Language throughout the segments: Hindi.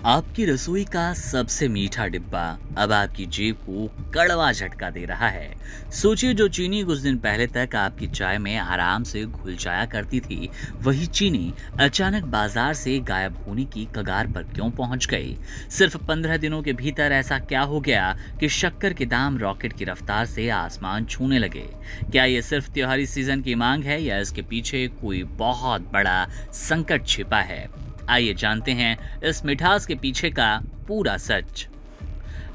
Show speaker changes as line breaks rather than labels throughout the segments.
आपकी रसोई का सबसे मीठा डिब्बा अब आपकी जेब को कड़वा झटका दे रहा है। सोचिए, जो चीनी कुछ दिन पहले तक आपकी चाय में आराम से घुल जाया करती थी, वही चीनी अचानक बाजार से गायब होने की कगार पर क्यों पहुंच गई? सिर्फ 15 दिनों के भीतर ऐसा क्या हो गया कि शक्कर के दाम रॉकेट की रफ्तार से आसमान छूने लगे? क्या ये सिर्फ त्योहारी सीजन की मांग है या इसके पीछे कोई बहुत बड़ा संकट छिपा है? आइए जानते हैं इस मिठास के पीछे का पूरा सच।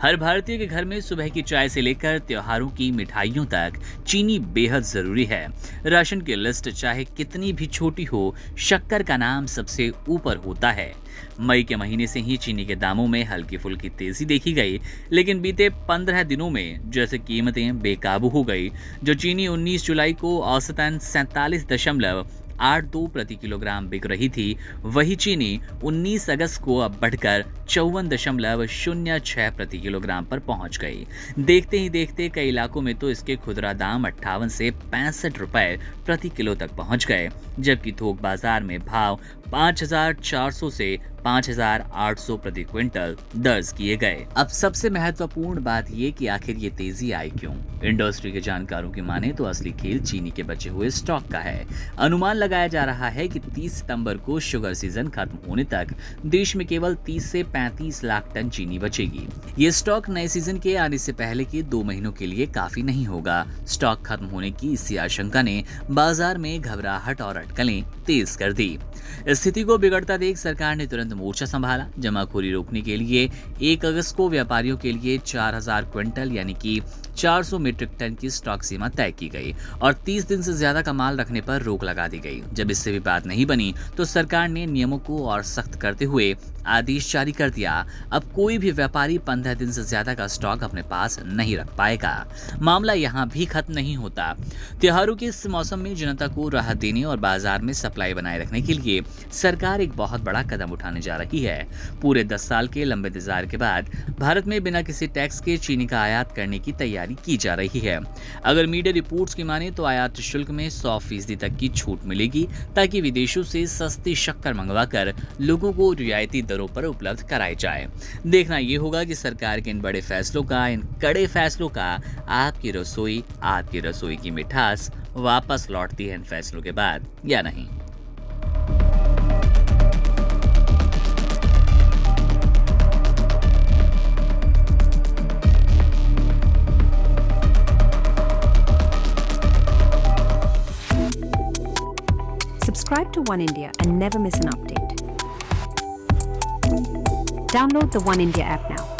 हर भारतीय के घर में सुबह की चाय से लेकर त्योहारों की मिठाइयों तक चीनी बेहद जरूरी है। राशन की लिस्ट चाहे कितनी भी छोटी हो, शक्कर का नाम सबसे ऊपर होता है। मई के महीने से ही चीनी के दामों में हल्की फुल्की तेजी देखी गई, लेकिन बीते 15 दिनों में जैसे कीमतें बेकाबू हो गई। जो चीनी 19 जुलाई को औसतन 47.82 प्रति किलोग्राम बिक रही थी, वही चीनी 19 अगस्त को अब बढ़कर 54.06 प्रति किलोग्राम पर पहुंच गई। देखते ही देखते कई इलाकों में तो इसके खुदरा दाम 58 से 65 रुपए प्रति किलो तक पहुंच गए, जबकि थोक बाजार में भाव 5,400 से 5,800 प्रति क्विंटल दर्ज किए गए। अब सबसे महत्वपूर्ण बात ये कि आखिर ये तेजी आई क्यों? इंडस्ट्री के जानकारों की माने तो असली खेल चीनी के बचे हुए स्टॉक का है। अनुमान लगाया जा रहा है कि 30 सितंबर को शुगर सीजन खत्म होने तक देश में केवल 30 से 35 लाख टन चीनी बचेगी। ये स्टॉक नए सीजन के आने से पहले के 2 महीनों के लिए काफी नहीं होगा। स्टॉक खत्म होने की इसी आशंका ने बाजार में घबराहट और अटकलें तेज कर दी। स्थिति को बिगड़ता देख सरकार ने तुरंत मोर्चा संभाला। जमाखोरी रोकने के लिए 1 अगस्त को व्यापारियों के लिए 4,000 क्विंटल यानी कि 400 मीट्रिक टन की स्टॉक सीमा तय की गई और 30 दिन से ज्यादा का माल रखने पर रोक लगा दी गई। जब इससे भी बात नहीं बनी तो सरकार ने नियमों को और सख्त करते हुए आदेश जारी कर दिया। अब कोई भी व्यापारी 15 दिन से ज्यादा का स्टॉक अपने पास नहीं रख पाएगा। मामला यहाँ भी खत्म नहीं होता। त्योहारों के इस मौसम में जनता को राहत देने और बाजार में सप्लाई बनाए रखने के लिए सरकार एक बहुत बड़ा कदम उठाने जा रही है। पूरे 10 साल के लंबे इंतजार के बाद भारत में बिना किसी टैक्स के चीनी का आयात करने की तैयारी की जा रही है। अगर मीडिया रिपोर्ट्स की माने तो आयात शुल्क में 100% तक की छूट मिलेगी, ताकि विदेशों से सस्ती शक्कर मंगवाकर लोगों को रियायती दरों पर उपलब्ध कराई जाए। देखना यह होगा कि सरकार के इन बड़े फैसलों का, इन कड़े फैसलों का आपकी रसोई की मिठास वापस लौटती है इन फैसलों के बाद या नहीं।
Subscribe to One India and never miss an update. Download the One India app now.